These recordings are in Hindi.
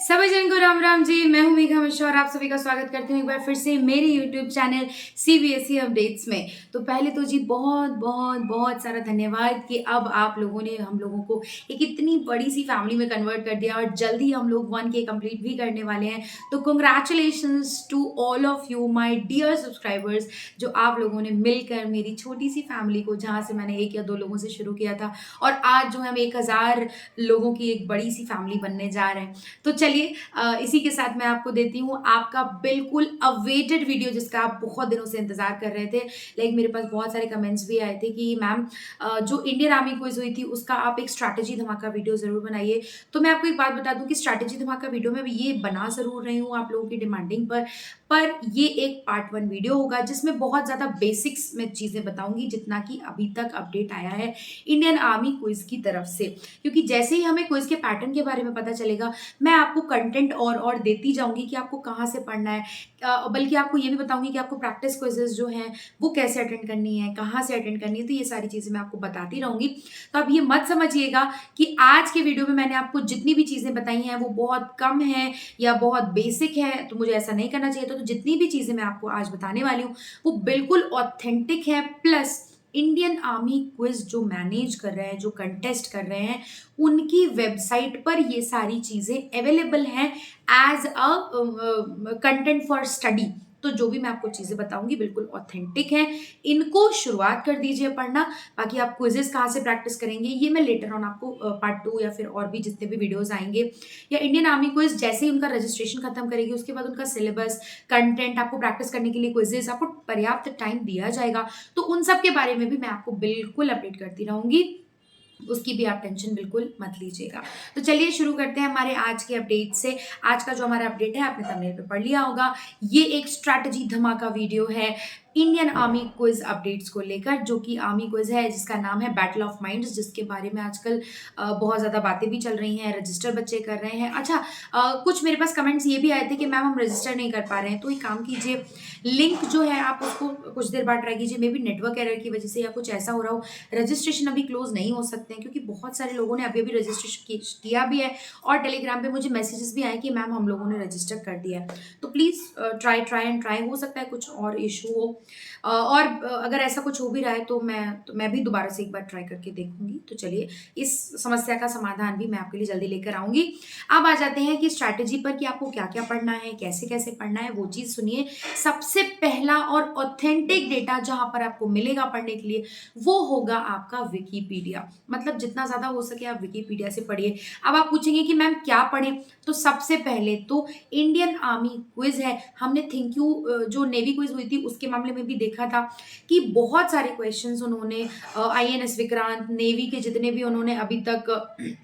सभी जन को राम राम जी। मैं हूं मेघा मिश्रा और आप सभी का स्वागत करती हूँ एक बार फिर से मेरे YouTube चैनल CBSE अपडेट्स में। तो पहले तो जी बहुत बहुत बहुत सारा धन्यवाद कि अब आप लोगों ने हम लोगों को एक इतनी बड़ी सी फैमिली में कन्वर्ट कर दिया और जल्दी हम लोग 1K कंप्लीट भी करने वाले हैं। तो congratulations to all of you my dear subscribers, जो आप लोगों ने मिलकर मेरी छोटी सी फैमिली को, जहाँ से मैंने 1 या 2 लोगों से शुरू किया था और आज जो है हम 1000 लोगों की एक बड़ी सी फैमिली बनने जा रहे हैं। तो चलिए इसी के साथ मैं आपको देती हूँ आपका बिल्कुल अवेटेड वीडियो, जिसका आप बहुत दिनों से इंतजार कर रहे थे। लाइक मेरे पास बहुत सारे कमेंट्स भी आए थे कि मैम जो इंडियन आर्मी क्विज हुई थी उसका आप एक स्ट्रैटेजी धमाका वीडियो जरूर बनाइए। तो मैं आपको एक बात बता दूं कि स्ट्रैटेजी धमाका वीडियो में ये बना जरूर रही हूँ आप लोगों की डिमांडिंग पर ये एक पार्ट 1 वीडियो होगा जिसमें बहुत ज्यादा बेसिक्स में चीजें बताऊंगी, जितना कि अभी तक अपडेट आया है इंडियन आर्मी क्विज की तरफ से। क्योंकि जैसे ही हमें क्विज के पैटर्न के बारे में पता चलेगा, मैं आपको कंटेंट और देती जाऊंगी कि आपको कहाँ से पढ़ना है। बल्कि आपको ये भी बताऊंगी कि आपको प्रैक्टिस क्विजेस जो हैं वो कैसे अटेंड करनी है, कहाँ से अटेंड करनी है। तो ये सारी चीजें मैं आपको बताती रहूंगी। तो आप ये मत समझिएगा कि आज के वीडियो में मैंने आपको जितनी भी चीजें बताई हैं वो बहुत कम है या बहुत बेसिक है, तो मुझे ऐसा नहीं करना चाहिए। तो जितनी भी चीजें मैं आपको आज बताने वाली हूँ वो बिल्कुल ऑथेंटिक है। प्लस इंडियन आर्मी क्विज जो मैनेज कर रहे हैं, जो कंटेस्ट कर रहे हैं, उनकी वेबसाइट पर ये सारी चीजें अवेलेबल हैं as a content for study. तो जो भी मैं आपको चीजें बताऊंगी बिल्कुल ऑथेंटिक हैं। इनको शुरुआत कर दीजिए पढ़ना। बाकी आप क्विजेस कहाँ से प्रैक्टिस करेंगे ये मैं लेटर ऑन आपको पार्ट 2 या फिर और भी जितने भी वीडियोस आएंगे, या इंडियन आर्मी क्विज जैसे ही उनका रजिस्ट्रेशन खत्म करेगी उसके बाद उनका सिलेबस, कंटेंट, आपको प्रैक्टिस करने के लिए क्विजेस, आपको पर्याप्त टाइम दिया जाएगा। तो उन सब के बारे में भी मैं आपको बिल्कुल अपडेट करती रहूंगी, उसकी भी आप टेंशन बिल्कुल मत लीजिएगा। तो चलिए शुरू करते हैं हमारे आज के अपडेट से। आज का जो हमारा अपडेट है आपने थंबनेल पे पढ़ लिया होगा, ये एक स्ट्रैटेजी धमाका वीडियो है इंडियन आर्मी क्विज अपडेट्स को लेकर, जो कि आर्मी क्विज है जिसका नाम है बैटल ऑफ माइंड्स, जिसके बारे में आजकल बहुत ज्यादा बातें भी चल रही हैं, रजिस्टर बच्चे कर रहे हैं। अच्छा, कुछ मेरे पास कमेंट्स ये भी आए थे कि मैम हम रजिस्टर नहीं कर पा रहे हैं। तो एक काम कीजिए, लिंक जो है आप उसको कुछ देर बाद ट्राई कीजिए। मे बी नेटवर्क एरर की वजह से या कुछ ऐसा हो रहा हो, रजिस्ट्रेशन अभी क्लोज नहीं हो सकते हैं, क्योंकि बहुत सारे लोगों ने अभी अभी रजिस्ट्रेशन किया भी है और टेलीग्राम पे मुझे मैसेजेस भी आए कि मैम हम लोगों ने रजिस्टर कर दिया है। तो प्लीज़ ट्राई, हो सकता है कुछ और इशू हो। और अगर ऐसा कुछ हो भी रहा है तो मैं भी दोबारा से एक बार ट्राई करके देखूंगी। तो चलिए इस समस्या का समाधान भी मैं आपके लिए जल्दी लेकर आऊंगी। अब आ जाते हैं कि स्ट्रैटेजी पर, कि आपको क्या क्या पढ़ना है, कैसे कैसे पढ़ना है, वो चीज़ सुनिए। सबसे पहला और ऑथेंटिक डेटा जहां पर आपको मिलेगा पढ़ने के लिए वो होगा आपका विकीपीडिया। मतलब जितना ज्यादा हो सके आप विकीपीडिया से पढ़िए। अब आप पूछेंगे कि मैम क्या पढ़ें, तो सबसे पहले तो इंडियन आर्मी क्विज है। हमने थिंक यू जो नेवी क्विज हुई थी उसके मामले में भी देखा था कि बहुत सारे क्वेश्चंस उन्होंने INS विक्रांत, नेवी के जितने भी उन्होंने अभी तक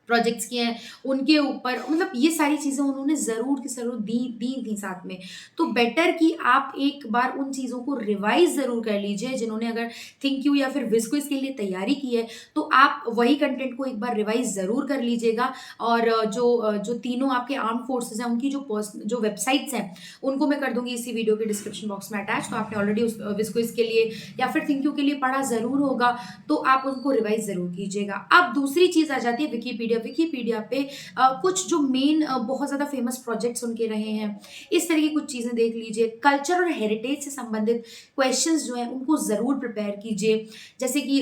प्रोजेक्ट्स किए हैं उनके ऊपर, मतलब ये सारी चीज़ें उन्होंने ज़रूर की ज़रूर दी दी थी साथ में। तो बेटर कि आप एक बार उन चीज़ों को रिवाइज ज़रूर कर लीजिए। जिन्होंने अगर थिंक यू या फिर विज क्विज के लिए तैयारी की है तो आप वही कंटेंट को एक बार रिवाइज ज़रूर कर लीजिएगा। और जो तीनों आपके आर्म फोर्सेज हैं उनकी जो वेबसाइट्स हैं उनको मैं कर दूंगी इसी वीडियो के डिस्क्रिप्शन बॉक्स में अटैच। तो आपने ऑलरेडी उस विज क्विज के लिए या फिर थिंक यू के लिए पढ़ा ज़रूर होगा, तो आप उनको रिवाइज ज़रूर कीजिएगा। अब दूसरी चीज़ आ जाती है विकीपीडिया। विकीपीडिया पे कुछ जो मेन बहुत ज़्यादा फेमस प्रोजेक्ट्स उनके रहे हैं, इस तरह की कुछ चीज़ें देख लीजिए। कल्चर और हेरिटेज से संबंधित क्वेश्चंस जो हैं उनको ज़रूर प्रिपेयर कीजिए। जैसे कि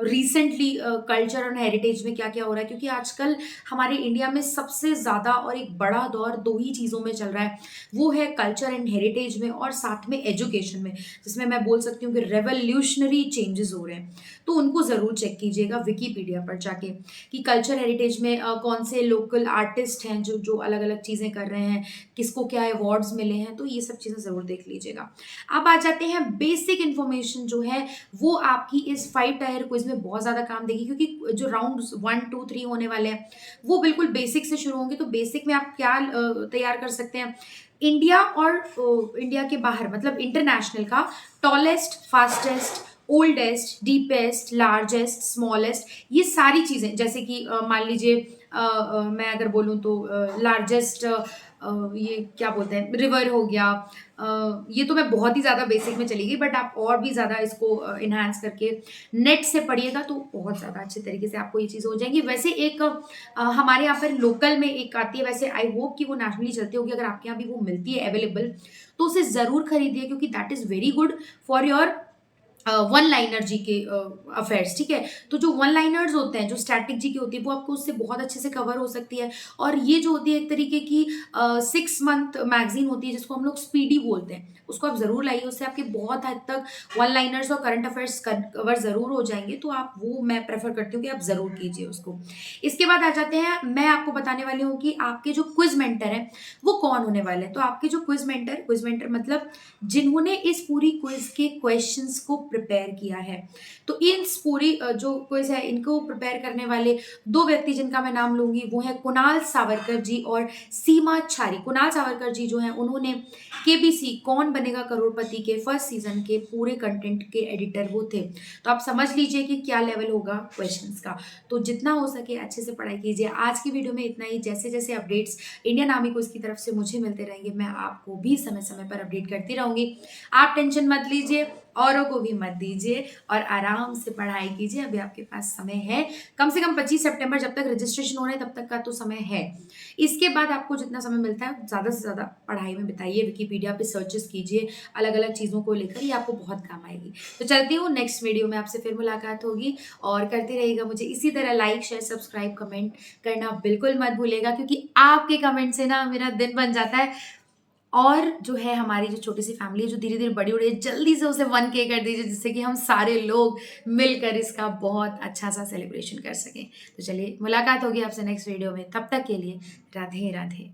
रिसेंटली कल्चर और हेरिटेज में क्या क्या हो रहा है, क्योंकि आजकल हमारे इंडिया में सबसे ज़्यादा और एक बड़ा दौर दो ही चीज़ों में चल रहा है, वो है कल्चर एंड हेरिटेज में और साथ में एजुकेशन में, जिसमें मैं बोल सकती हूँ कि रेवोल्यूशनरी चेंजेस हो रहे हैं। तो उनको ज़रूर चेक कीजिएगा विकीपीडिया पर जाके कि कल्चर हेरिटेज में कौन से लोकल आर्टिस्ट हैं जो जो अलग अलग चीज़ें कर रहे हैं, किसको क्या अवार्ड्स मिले हैं। तो ये सब चीज़ें ज़रूर देख लीजिएगा। अब आ जाते हैं बेसिक इन्फॉर्मेशन जो है वो आपकी इस 5 टायर क्विज में बहुत ज़्यादा काम देगी, क्योंकि जो राउंड 1 2 3 होने वाले हैं वो बिल्कुल बेसिक से शुरू होंगे। तो बेसिक में आप क्या तैयार कर सकते हैं, इंडिया और इंडिया के बाहर मतलब इंटरनेशनल का tallest, fastest, oldest, deepest, largest, smallest, ये सारी चीज़ें, जैसे कि मान लीजिए मैं अगर बोलूँ तो लार्जेस्ट ये क्या बोलते हैं रिवर हो गया। ये तो मैं बहुत ही ज़्यादा बेसिक में चली गई, बट आप और भी ज़्यादा इसको एनहांस करके नेट से पढ़िएगा तो बहुत ज़्यादा अच्छे तरीके से आपको ये चीज़ें हो जाएंगी। वैसे एक हमारे यहाँ पर लोकल में एक आती है, वैसे आई होप कि वो नेशनली चलती होगी, अगर आपके यहाँ भी वो मिलती है अवेलेबल तो उसे ज़रूर खरीदिए, क्योंकि that is very good for your one liner G K affairs. ठीक है, तो जो वन लाइनर्स होते हैं, जो स्टैटिक जी की होती है, वो आपको उससे बहुत अच्छे से कवर हो सकती है। और ये जो होती है एक तरीके की 6 मंथ मैगजीन होती है, जिसको हम लोग स्पीडी बोलते हैं, उसको आप जरूर लाइए। उससे आपके बहुत हद तक वन लाइनर्स और करंट अफेयर्स कवर जरूर हो जाएंगे, तो आप वो मैं प्रेफर करती हूँ कि आप जरूर कीजिए उसको। इसके बाद आ जाते हैं, मैं आपको बताने वाली हूँ कि आपके जो क्विज मेंटर हैं वो कौन होने वाले हैं। तो आपके जो क्विज मेंटर मतलब जिन्होंने इस पूरी क्विज के क्वेश्चंस को प्रिपेयर किया है। तो इस पूरी जो क्विज है इनको प्रिपेयर करने वाले दो व्यक्ति जिनका मैं नाम लूंगी वो है कुणाल सावरकर जी और सीमा छारी। कुणाल सावरकर जी जो है उन्होंने केबीसी कौन बनेगा करोड़पति के फर्स्ट सीजन के पूरे कंटेंट के एडिटर वो थे। तो आप समझ लीजिए कि क्या लेवल होगा क्वेश्चंस का। तो जितना हो सके अच्छे से पढ़ाई कीजिए। आज की वीडियो में इतना ही। जैसे जैसे अपडेट्स इंडियन आर्मी को इसकी तरफ से मुझे मिलते रहेंगे, मैं आपको भी समय समय पर अपडेट करती रहूंगी। आप टेंशन मत लीजिए, औरों को भी मत दीजिए और आराम से पढ़ाई कीजिए। अभी आपके पास समय है, कम से कम 25 सितंबर जब तक रजिस्ट्रेशन हो रहा है तब तक का तो समय है। इसके बाद आपको जितना समय मिलता है ज़्यादा से ज़्यादा पढ़ाई में बिताइए। विकिपीडिया पे सर्चेस कीजिए अलग अलग चीज़ों को लेकर, ये आपको बहुत काम आएगी। तो चलती हूँ, नेक्स्ट वीडियो में आपसे फिर मुलाकात होगी। और करते रहिएगा मुझे इसी तरह लाइक शेयर सब्सक्राइब कमेंट करना बिल्कुल मत भूलिएगा, क्योंकि आपके कमेंट से ना मेरा दिन बन जाता है। और जो है हमारी जो छोटी सी फैमिली है जो धीरे धीरे बड़ी हो रही है, जल्दी से उसे 1K कर दीजिए, जिससे कि हम सारे लोग मिलकर इसका बहुत अच्छा सा सेलिब्रेशन कर सकें। तो चलिए, मुलाकात होगी आपसे नेक्स्ट वीडियो में। तब तक के लिए राधे राधे।